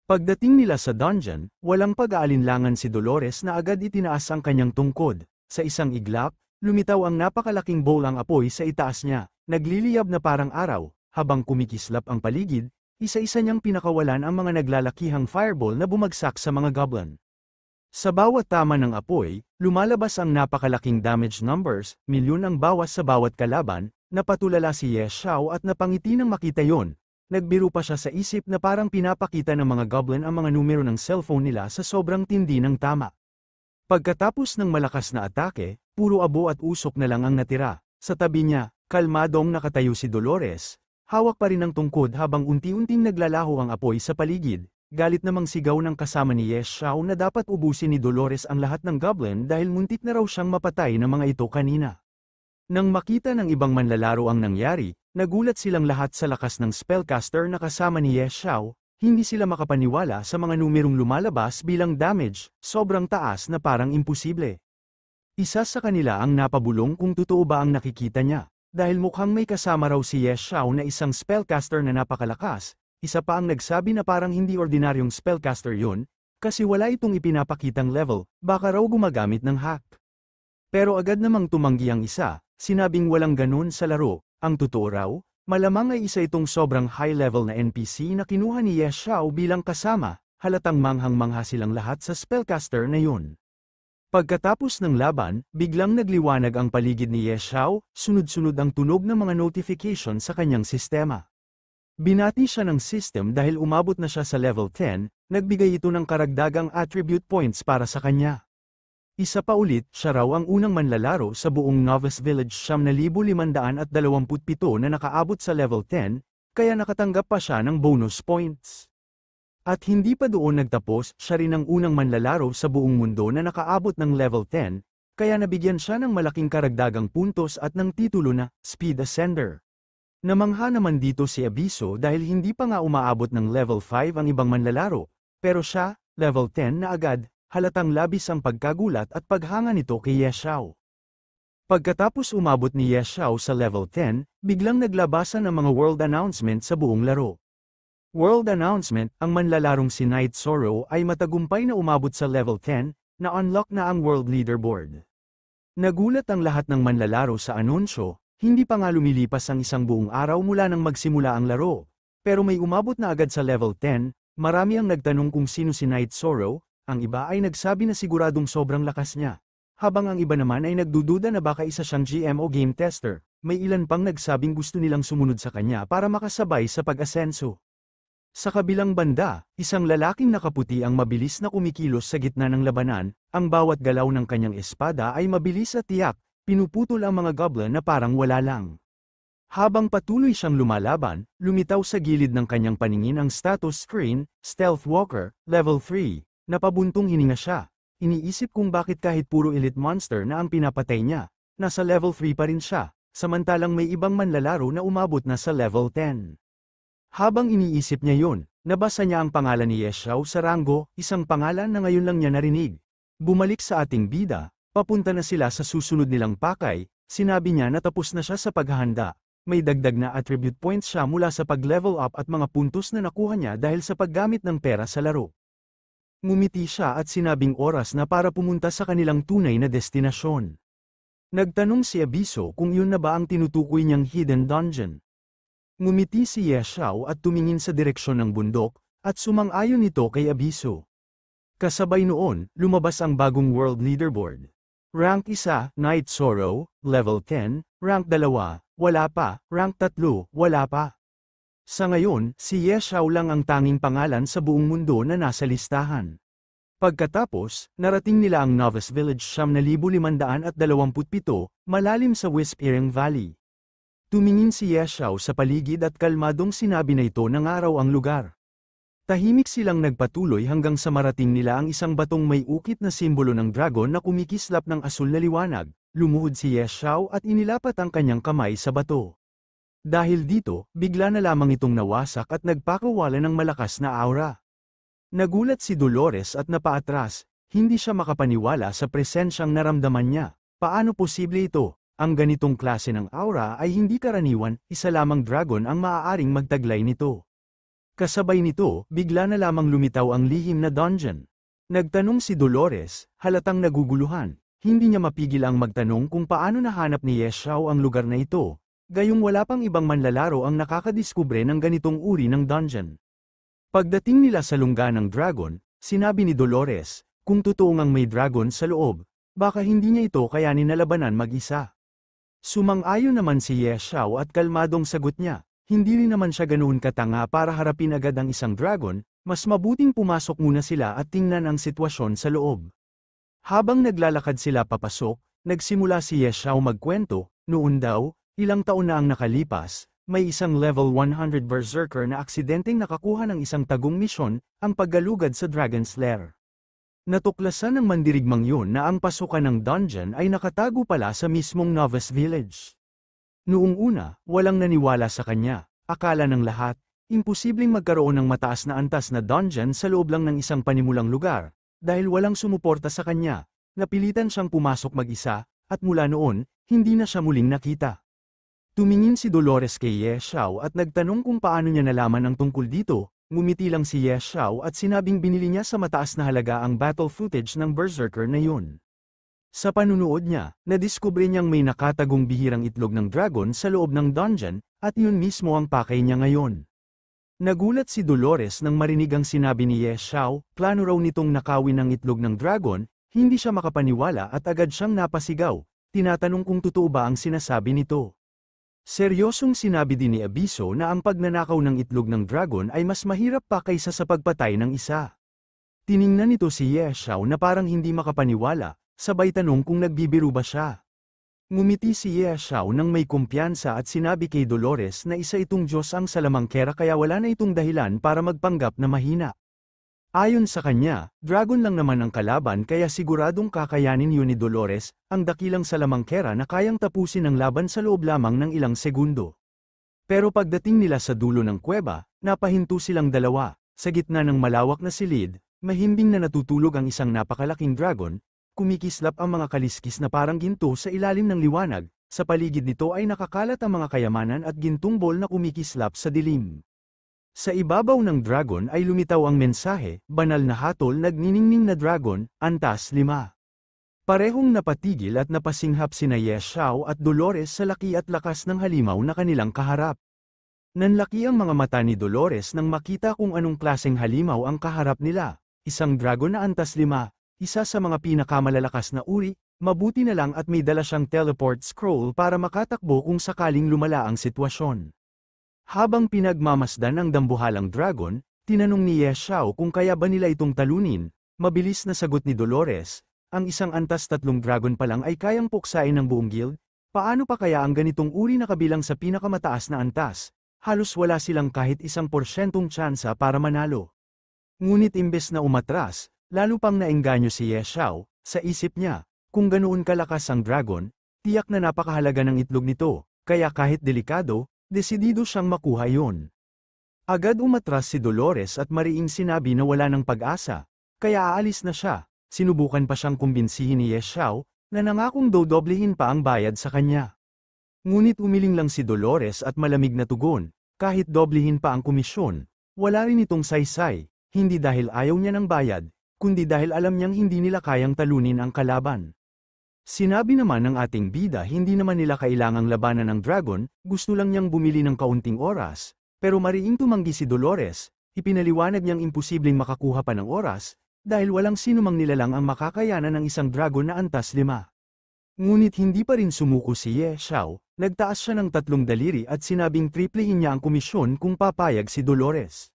Pagdating nila sa dungeon, walang pag-aalinlangan si Dolores na agad itinaas ang kanyang tungkod. Sa isang iglap, lumitaw ang napakalaking bowl ang apoy sa itaas niya, nagliliyab na parang araw, habang kumikislap ang paligid, isa-isa niyang pinakawalan ang mga naglalakihang fireball na bumagsak sa mga goblin. Sa bawat tama ng apoy, lumalabas ang napakalaking damage numbers, milyon ang bawas sa bawat kalaban, napatulala si Ye Xiao at napangiti nang makita yon. Nagbiro pa siya sa isip na parang pinapakita ng mga goblin ang mga numero ng cellphone nila sa sobrang tindi ng tama. Pagkatapos ng malakas na atake, puro abo at usok na lang ang natira. Sa tabi niya, kalmadong nakatayo si Dolores, hawak pa rin ang tungkod habang unti-unting naglalaho ang apoy sa paligid. Galit namang sigaw ng kasama ni Ye Xiao na dapat ubusin ni Dolores ang lahat ng goblin dahil muntik na raw siyang mapatay ng mga ito kanina. Nang makita ng ibang manlalaro ang nangyari, nagulat silang lahat sa lakas ng spellcaster na kasama ni Ye Xiao, hindi sila makapaniwala sa mga numerong lumalabas bilang damage, sobrang taas na parang imposible. Isa sa kanila ang napabulong kung totoo ba ang nakikita niya, dahil mukhang may kasama raw si Ye Xiao na isang spellcaster na napakalakas, isa pa ang nagsabi na parang hindi ordinaryong spellcaster yun, Kasi wala itong ipinapakitang level, baka raw gumagamit ng hack. Pero agad namang tumanggi ang isa, sinabing walang ganun sa laro, ang totoo raw, malamang ay isa itong sobrang high-level na NPC na kinuha ni Ye Xiao bilang kasama, halatang manghang-mangha silang lahat sa spellcaster na yun. Pagkatapos ng laban, biglang nagliwanag ang paligid ni Ye Xiao, sunod-sunod ang tunog ng mga notification sa kanyang sistema. Binati siya ng system dahil umabot na siya sa level 10, nagbigay ito ng karagdagang attribute points para sa kanya. Isa pa ulit, siya raw ang unang manlalaro sa buong Novice Village 9,527 na nakaabot sa level 10, kaya nakatanggap pa siya ng bonus points. At hindi pa doon nagtapos, siya rin ang unang manlalaro sa buong mundo na nakaabot ng level 10, kaya nabigyan siya ng malaking karagdagang puntos at ng titulo na Speed Ascender. Namangha naman dito si Abiso dahil hindi pa nga umaabot ng level 5 ang ibang manlalaro, pero siya, level 10 na agad, halatang labis ang pagkagulat at paghanga nito kay Ye Xiao. Pagkatapos umabot ni Ye Xiao sa level 10, biglang naglabasan ang mga world announcement sa buong laro. World announcement, ang manlalarong si Night Sorrow ay matagumpay na umabot sa level 10, na unlock na ang world leaderboard. Nagulat ang lahat ng manlalaro sa anunsyo, hindi pa nga lumilipas ang isang buong araw mula nang magsimula ang laro. Pero may umabot na agad sa level 10, marami ang nagtanong kung sino si Night Sorrow, ang iba ay nagsabi na siguradong sobrang lakas niya. Habang ang iba naman ay nagdududa na baka isa siyang GM o game tester, may ilan pang nagsabing gusto nilang sumunod sa kanya para makasabay sa pag-asenso. Sa kabilang banda, isang lalaking nakaputi ang mabilis na kumikilos sa gitna ng labanan, ang bawat galaw ng kanyang espada ay mabilis at tiyak, pinuputol ang mga goblin na parang wala lang. Habang patuloy siyang lumalaban, lumitaw sa gilid ng kanyang paningin ang status screen, Stealth Walker, Level 3, napabuntong hininga siya. Iniisip kung bakit kahit puro elite monster na ang pinapatay niya, nasa level 3 pa rin siya, samantalang may ibang manlalaro na umabot na sa level 10. Habang iniisip niya yun, nabasa niya ang pangalan ni Ye Xiao sa Rango, isang pangalan na ngayon lang niya narinig. Bumalik sa ating bida, papunta na sila sa susunod nilang pakay, sinabi niya na tapos na siya sa paghahanda. May dagdag na attribute points siya mula sa pag-level up at mga puntos na nakuha niya dahil sa paggamit ng pera sa laro. Ngumiti siya at sinabing oras na para pumunta sa kanilang tunay na destinasyon. Nagtanong si Abiso kung yun na ba ang tinutukoy niyang hidden dungeon. Ngumiti si Ye Xiao at tumingin sa direksyon ng bundok, at sumang-ayon ito kay Abiso. Kasabay noon, lumabas ang bagong world leaderboard. Rank 1, Night Sorrow, level 10, rank 2, wala pa, rank 3, wala pa. Sa ngayon, si Ye Xiao lang ang tanging pangalan sa buong mundo na nasa listahan. Pagkatapos, narating nila ang Novice Village 9,527, malalim sa Whispering Valley. Tumingin si Ye Xiao sa paligid at kalmadong sinabi na ito ng araw ang lugar. Tahimik silang nagpatuloy hanggang sa marating nila ang isang batong may ukit na simbolo ng dragon na kumikislap ng asul na liwanag. Lumuhod si Ye Xiao at inilapat ang kanyang kamay sa bato. Dahil dito, bigla na lamang itong nawasak at nagpakawala ng malakas na aura. Nagulat si Dolores at napaatras, hindi siya makapaniwala sa presensyang naramdaman niya. Paano posible ito? Ang ganitong klase ng aura ay hindi karaniwan, isa lamang dragon ang maaaring magtaglay nito. Kasabay nito, bigla na lamang lumitaw ang lihim na dungeon. Nagtanong si Dolores, halatang naguguluhan. Hindi niya mapigil ang magtanong kung paano nahanap ni Ye Xiao ang lugar na ito. Gayong wala pang ibang manlalaro ang nakakadiskubre ng ganitong uri ng dungeon. Pagdating nila sa lungga ng dragon, sinabi ni Dolores, kung totoong ang may dragon sa loob, baka hindi niya ito kayanin na labanan mag-isa. Sumang-ayon naman si Ye Xiao at kalmadong sagot niya, hindi rin naman siya ganoon katanga para harapin agad ang isang dragon, mas mabuting pumasok muna sila at tingnan ang sitwasyon sa loob. Habang naglalakad sila papasok, nagsimula si Ye Xiao magkwento, noon daw, ilang taon na ang nakalipas, may isang level 100 berserker na aksidenteng nakakuha ng isang tagong misyon, ang paggalugad sa Dragon's Lair. Natuklasan ng mandirigmang yun na ang pasukan ng dungeon ay nakatago pala sa mismong Novice Village. Noong una, walang naniwala sa kanya. Akala ng lahat, imposibleng magkaroon ng mataas na antas na dungeon sa loob lang ng isang panimulang lugar. Dahil walang sumuporta sa kanya, napilitan siyang pumasok mag-isa, at mula noon, hindi na siya muling nakita. Tumingin si Dolores kay Ye Xiao at nagtanong kung paano niya nalaman ang tungkol dito. ngumiti lang si Ye Xiao at sinabing binili niya sa mataas na halaga ang battle footage ng Berserker na yun. Sa panunood niya, nadiskubre niyang may nakatagong bihirang itlog ng dragon sa loob ng dungeon, at yun mismo ang pakay niya ngayon. Nagulat si Dolores nang marinig ang sinabi ni Ye Xiao, plano raw nitong nakawin ang itlog ng dragon, hindi siya makapaniwala at agad siyang napasigaw, tinatanong kung totoo ba ang sinasabi nito. Seryosong sinabi din ni Abiso na ang pagnanakaw ng itlog ng dragon ay mas mahirap pa kaysa sa pagpatay ng isa. Tiningnan nito si Ye Xiao na parang hindi makapaniwala, sabay tanong kung nagbibiro ba siya. Ngumiti si Ye Xiao nang may kumpiyansa at sinabi kay Dolores na isa itong Diyos ang salamangkera kaya wala na itong dahilan para magpanggap na mahina. Ayon sa kanya, dragon lang naman ang kalaban kaya siguradong kakayanin yun ni Dolores, ang dakilang salamangkera na kayang tapusin ang laban sa loob lamang ng ilang segundo. Pero pagdating nila sa dulo ng kuweba, napahinto silang dalawa, sa gitna ng malawak na silid, mahimbing na natutulog ang isang napakalaking dragon, kumikislap ang mga kaliskis na parang ginto sa ilalim ng liwanag, sa paligid nito ay nakakalat ang mga kayamanan at gintong bol na kumikislap sa dilim. Sa ibabaw ng dragon ay lumitaw ang mensahe, banal na hatol nagniningning na dragon, antas 5. Parehong napatigil at napasinghap sina Ye Xiao at Dolores sa laki at lakas ng halimaw na kanilang kaharap. Nanlaki ang mga mata ni Dolores nang makita kung anong klaseng halimaw ang kaharap nila, isang dragon na antas 5, isa sa mga pinakamalalakas na uri, mabuti na lang at may dala siyang teleport scroll para makatakbo kung sakaling lumala ang sitwasyon. Habang pinagmamasdan ang dambuhalang dragon, tinanong ni Ye Xiao kung kaya ba nila itong talunin, mabilis na sagot ni Dolores, ang isang antas 3 dragon pa lang ay kayang puksain ng buong guild, paano pa kaya ang ganitong uri na kabilang sa pinakamataas na antas, halos wala silang kahit 1% tsansa para manalo. Ngunit imbes na umatras, lalo pang naengganyo si Ye Xiao, sa isip niya, kung ganoon kalakas ang dragon, tiyak na napakahalaga ng itlog nito, kaya kahit delikado, desidido siyang makuha yon. Agad umatras si Dolores at mariing sinabi na wala ng pag-asa, kaya aalis na siya, sinubukan pa siyang kumbinsihin ni Ye Xiao, na nangakong dodoblehin pa ang bayad sa kanya. Ngunit umiling lang si Dolores at malamig na tugon, kahit doblehin pa ang komisyon, wala rin itong saysay, hindi dahil ayaw niya ng bayad, kundi dahil alam niyang hindi nila kayang talunin ang kalaban. Sinabi naman ng ating bida hindi naman nila kailangang labanan ng dragon, gusto lang niyang bumili ng kaunting oras, pero mariing tumanggi si Dolores, ipinaliwanag niyang imposibleng makakuha pa ng oras, dahil walang sinumang nilalang ang makakayanan ng isang dragon na antas 5. Ngunit hindi pa rin sumuko si Ye Xiao, nagtaas siya ng 3 daliri at sinabing triplehin niya ang komisyon kung papayag si Dolores.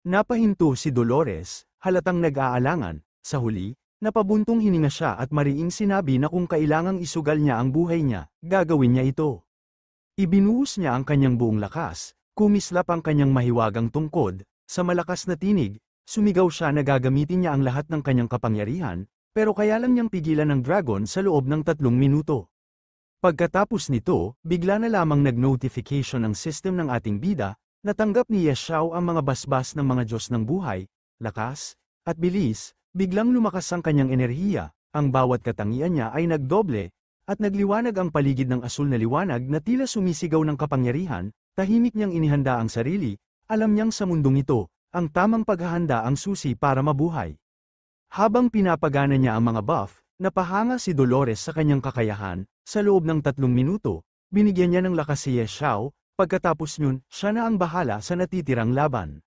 Napahinto si Dolores, halatang nag-aalangan, sa huli, napabuntong hininga siya at mariing sinabi na kung kailangang isugal niya ang buhay niya, gagawin niya ito. Ibinuhos niya ang kanyang buong lakas, kumislap ang kanyang mahiwagang tungkod, sa malakas na tinig, sumigaw siya na gagamitin niya ang lahat ng kanyang kapangyarihan, pero kaya lang niyang pigilan ng dragon sa loob ng 3 minuto. Pagkatapos nito, bigla na lamang nag-notification ang system ng ating bida, natanggap ni Ye Xiao ang mga basbas ng mga Diyos ng buhay, lakas, at bilis. Biglang lumakas ang kanyang enerhiya, ang bawat katangian niya ay nagdoble, at nagliwanag ang paligid ng asul na liwanag na tila sumisigaw ng kapangyarihan, tahimik niyang inihanda ang sarili, alam niyang sa mundong ito, ang tamang paghahanda ang susi para mabuhay. Habang pinapagana niya ang mga buff, napahanga si Dolores sa kanyang kakayahan, sa loob ng 3 minuto, binigyan niya ng lakas si Ye Xiao, pagkatapos nun, siya na ang bahala sa natitirang laban.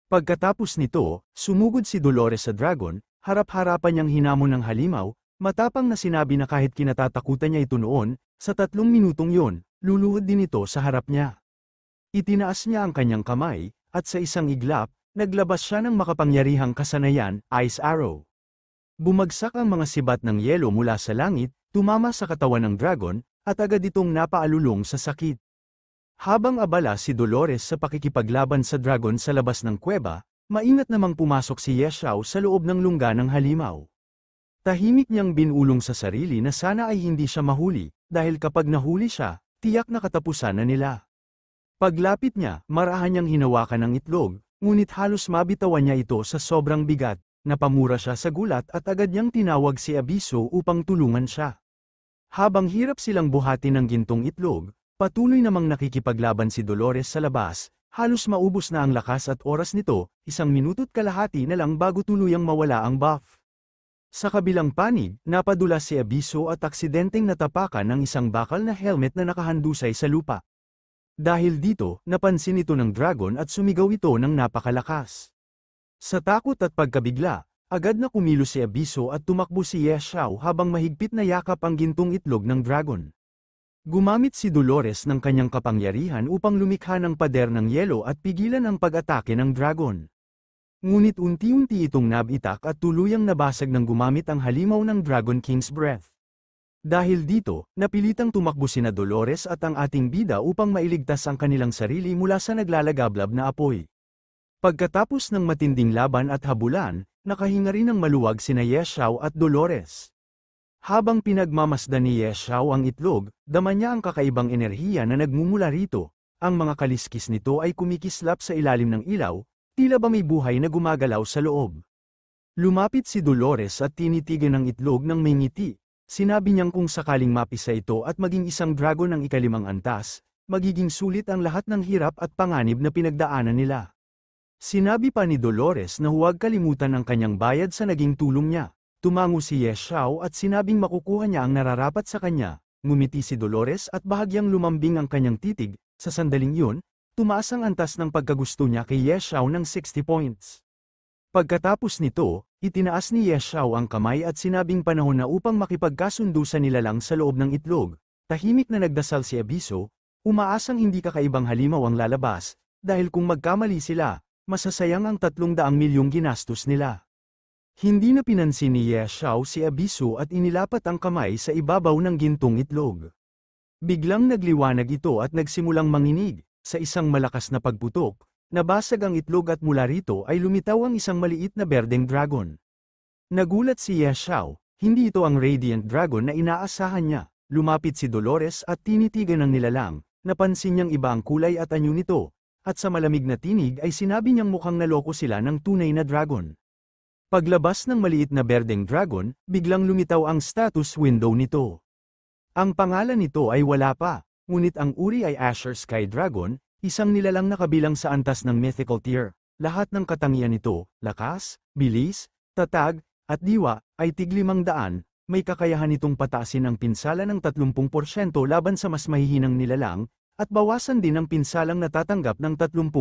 Pagkatapos nito, sumugod si Dolores sa dragon, harap-harapan niyang hinamon ng halimaw, matapang na sinabi na kahit kinatatakutan niya ito noon, sa 3 minutong yon, luluhod din ito sa harap niya. Itinaas niya ang kanyang kamay, at sa isang iglap, naglabas siya ng makapangyarihang kasanayan, Ice Arrow. Bumagsak ang mga sibat ng yelo mula sa langit, tumama sa katawan ng dragon, at agad itong napaalulong sa sakit. Habang abala si Dolores sa pakikipaglaban sa dragon sa labas ng kuweba, maingat namang pumasok si Ye Xiao sa loob ng lungga ng halimaw. Tahimik niyang binulong sa sarili na sana ay hindi siya mahuli, dahil kapag nahuli siya, tiyak na katapusan na nila. Paglapit niya, marahan niyang hinawakan ang itlog, ngunit halos mabitawan niya ito sa sobrang bigat, napamura siya sa gulat at agad niyang tinawag si Abiso upang tulungan siya. Habang hirap silang buhatin ng gintong itlog, patuloy namang nakikipaglaban si Dolores sa labas, Halos maubos na ang lakas at oras nito, 1 minuto't kalahati na lang bago tuluyang mawala ang buff. Sa kabilang panig, napadulas si Abiso at aksidenteng natapakan ng isang bakal na helmet na nakahandusay sa lupa. Dahil dito, napansin ito ng dragon at sumigaw ito ng napakalakas. Sa takot at pagkabigla, agad na kumilos si Abiso at tumakbo si Ye Xiao habang mahigpit na yakap ang gintong itlog ng dragon. Gumamit si Dolores ng kanyang kapangyarihan upang lumikha ng pader ng yelo at pigilan ang pag-atake ng dragon. Ngunit unti-unti itong nabitak at tuluyang nabasag nang gumamit ang halimaw ng Dragon King's Breath. Dahil dito, napilitang tumakbo sina Dolores at ang ating bida upang mailigtas ang kanilang sarili mula sa naglalagablab na apoy. Pagkatapos ng matinding laban at habulan, nakahinga rin ng maluwag sina Ye Xiao at Dolores. Habang pinagmamasdan ni Ye Xiao ang itlog, dama niya ang kakaibang enerhiya na nagmumula rito. Ang mga kaliskis nito ay kumikislap sa ilalim ng ilaw, tila ba may buhay na gumagalaw sa loob. Lumapit si Dolores at tinitigan ng itlog ng may ngiti. Sinabi niyang kung sakaling mapisa ito at maging isang dragon ng ikalimang antas, magiging sulit ang lahat ng hirap at panganib na pinagdaanan nila. Sinabi pa ni Dolores na huwag kalimutan ang kanyang bayad sa naging tulong niya. Tumango si Ye Xiao at sinabing makukuha niya ang nararapat sa kanya. Ngumiti si Dolores at bahagyang lumambing ang kanyang titig. Sa sandaling yun, tumaas ang antas ng pagkagusto niya kay Ye Xiao ng 60 points. Pagkatapos nito, itinaas ni Ye Xiao ang kamay at sinabing panahon na upang makipagkasundo sa nilalang sa loob ng itlog. Tahimik na nagdasal si Abiso, umaasang hindi kakaibang halimaw ang lalabas, dahil kung magkamali sila, masasayang ang 300 milyong ginastos nila. Hindi na pinansin ni Ye Xiao si Abiso at inilapat ang kamay sa ibabaw ng gintong itlog. Biglang nagliwanag ito at nagsimulang manginig. Sa isang malakas na pagputok, nabasag ang itlog at mula rito ay lumitaw ang isang maliit na berdeng dragon. Nagulat si Ye Xiao, hindi ito ang Radiant Dragon na inaasahan niya. Lumapit si Dolores at tinitigan ng nilalang, napansin niyang iba ang kulay at anyo nito. At sa malamig na tinig ay sinabi niyang mukhang naloko sila ng tunay na dragon. Paglabas ng maliit na berdeng dragon, biglang lumitaw ang status window nito. Ang pangalan nito ay wala pa, ngunit ang uri ay Asher Sky Dragon, isang nilalang na kabilang sa antas ng mythical tier. Lahat ng katangian nito, lakas, bilis, tatag, at diwa, ay tig-500, may kakayahan itong pataasin ang pinsala ng 30% laban sa mas mahihinang nilalang, at bawasan din ang pinsalang natatanggap ng 30%.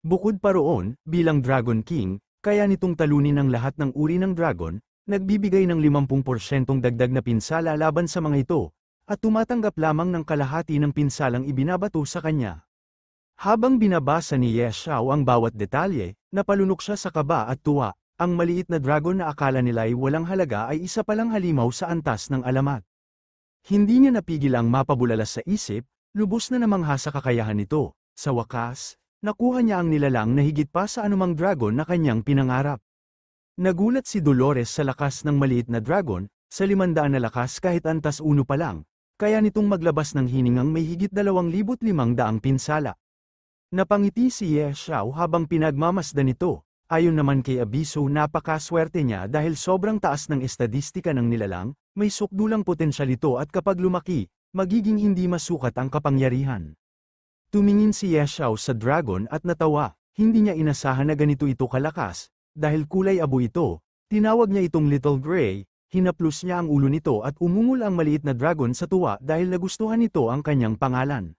Bukod pa roon, bilang Dragon King, kaya nitong talunin ang lahat ng uri ng dragon, nagbibigay ng 50% dagdag na pinsala laban sa mga ito, at tumatanggap lamang ng kalahati ng pinsalang ibinabato sa kanya. Habang binabasa ni Ye Xiao ang bawat detalye, napalunok siya sa kaba at tuwa. Ang maliit na dragon na akala nila ay walang halaga ay isa palang halimaw sa antas ng alamat. Hindi niya napigil ang mapabulalas sa isip, lubos na namangha sa kakayahan nito. Sa wakas, nakuha niya ang nilalang na higit pa sa anumang dragon na kanyang pinangarap. Nagulat si Dolores sa lakas ng maliit na dragon, sa 500 na lakas kahit antas 1 pa lang, kaya nitong maglabas ng hiningang may higit 2,500 pinsala. Napangiti si Ye Xiao habang pinagmamasdan nito. Ayon naman kay Abiso, napakaswerte niya dahil sobrang taas ng estadistika ng nilalang, may sukdulang potensyal ito at kapag lumaki, magiging hindi masukat ang kapangyarihan. Tumingin si Ye Xiao sa dragon at natawa, hindi niya inasahan na ganito ito kalakas, dahil kulay abo ito, tinawag niya itong Little Gray, hinaplos niya ang ulo nito at umungol ang maliit na dragon sa tuwa dahil nagustuhan nito ang kanyang pangalan.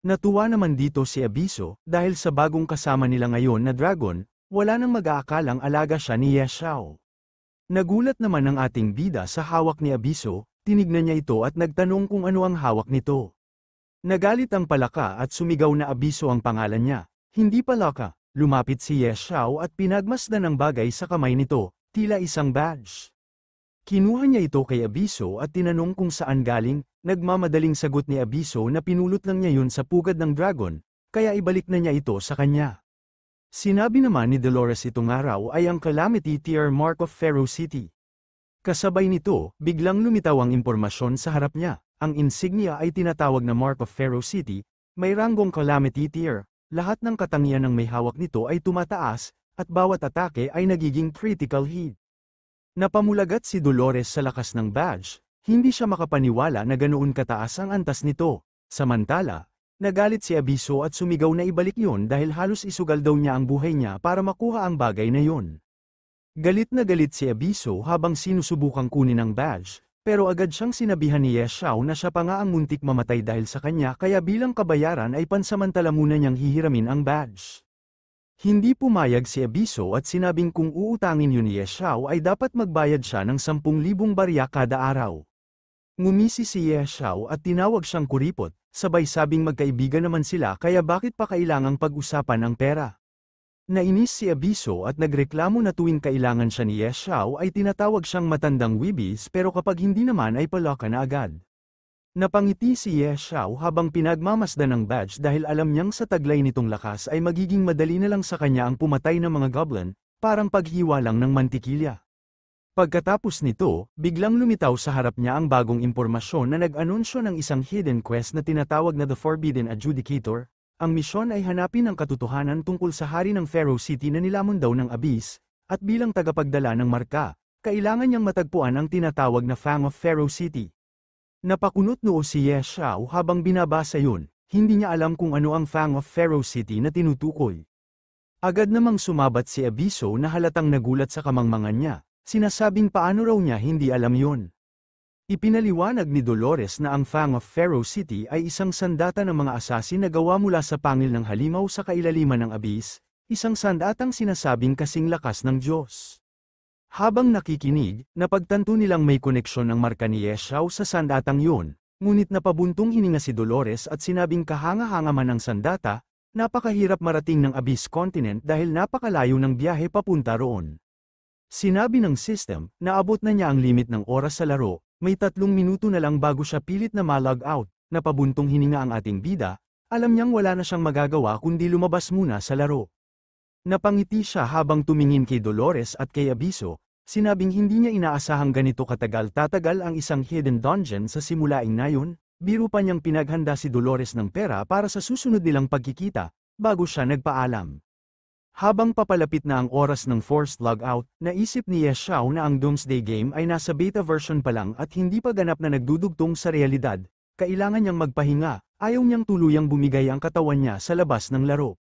Natuwa naman dito si Abiso, dahil sa bagong kasama nila ngayon na dragon, wala nang mag-aakalang alaga siya ni Ye Xiao. Nagulat naman ang ating bida sa hawak ni Abiso, tinignan niya ito at nagtanong kung ano ang hawak nito. Nagalit ang palaka at sumigaw na Abiso ang pangalan niya. Hindi palaka, lumapit si Ye Xiao at pinagmasdan ang bagay sa kamay nito, tila isang badge. Kinuha niya ito kay Abiso at tinanong kung saan galing, nagmamadaling sagot ni Abiso na pinulot lang niya yun sa pugad ng dragon, kaya ibalik na niya ito sa kanya. Sinabi naman ni Dolores itong araw ay ang Calamity Tier Mark of Pharaoh City. Kasabay nito, biglang lumitaw ang impormasyon sa harap niya. Ang insignia ay tinatawag na Mark of Pharaoh City, may ranggong Calamity Tier. Lahat ng katangian ng may hawak nito ay tumataas, at bawat atake ay nagiging critical hit. Napamulagat si Dolores sa lakas ng badge, hindi siya makapaniwala na ganoon kataas ang antas nito. Samantala, Nagalit si Abiso at sumigaw na ibalik yun dahil halos isugal daw niya ang buhay niya para makuha ang bagay na yun. Galit na galit si Abiso habang sinusubukang kunin ang badge, pero agad siyang sinabihan ni Ye Xiao na siya pa nga ang muntik mamatay dahil sa kanya kaya bilang kabayaran ay pansamantala muna niyang hihiramin ang badge. Hindi pumayag si Abiso at sinabing kung uutangin yun ni Ye Xiao ay dapat magbayad siya ng 10,000 barya kada araw. Ngumisi si Ye Xiao at tinawag siyang kuripot, sabay sabing magkaibigan naman sila kaya bakit pa kailangang pag-usapan ang pera. Nainis si Abiso at nagreklamo na tuwing kailangan siya ni Ye Xiao ay tinatawag siyang matandang wibis pero kapag hindi naman ay paloka na agad. Napangiti si Ye Xiao habang pinagmamasdan ng badge dahil alam niyang sa taglay nitong lakas ay magiging madali na lang sa kanya ang pumatay ng mga goblin, parang paghiwa lang ng mantikilya. Pagkatapos nito, biglang lumitaw sa harap niya ang bagong impormasyon na nag-anunsyo ng isang hidden quest na tinatawag na The Forbidden Adjudicator. Ang misyon ay hanapin ang katotohanan tungkol sa hari ng Pharaoh City na nilamon daw ng Abyss, at bilang tagapagdala ng marka, kailangan niyang matagpuan ang tinatawag na Fang of Pharaoh City. Napakunot noo si Ye Xiao habang binabasa yun, hindi niya alam kung ano ang Fang of Pharaoh City na tinutukoy. Agad namang sumabat si Abiso na halatang nagulat sa kamangmangan niya. Sinasabing paano raw niya hindi alam yun. Ipinaliwanag ni Dolores na ang Fang of Pharaoh City ay isang sandata ng mga asasin na gawa mula sa pangil ng halimaw sa kailaliman ng Abyss, isang sandatang sinasabing kasing lakas ng Diyos. Habang nakikinig, napagtanto nilang may koneksyon ng marka ni Ye Xiao sa sandatang yun, ngunit napabuntong hininga si Dolores at sinabing kahanga-hanga man ang sandata, napakahirap marating ng Abyss Continent dahil napakalayo ng biyahe papunta roon. Sinabi ng system, naabot na niya ang limit ng oras sa laro, may 3 minuto na lang bago siya pilit na ma-log out, napabuntong hininga ang ating bida, alam niyang wala na siyang magagawa kundi lumabas muna sa laro. Napangiti siya habang tumingin kay Dolores at kay Abiso, sinabing hindi niya inaasahang ganito katagal-tatagal ang isang hidden dungeon sa simulaing na yun, biro pa niyang pinaghanda si Dolores ng pera para sa susunod nilang pagkikita, bago siya nagpaalam. Habang papalapit na ang oras ng forced logout, naisip ni Ye Xiao na ang Doomsday Game ay nasa beta version pa lang at hindi pa ganap na nagdudugtong sa realidad, kailangan niyang magpahinga, ayaw niyang tuluyang bumigay ang katawan niya sa labas ng laro.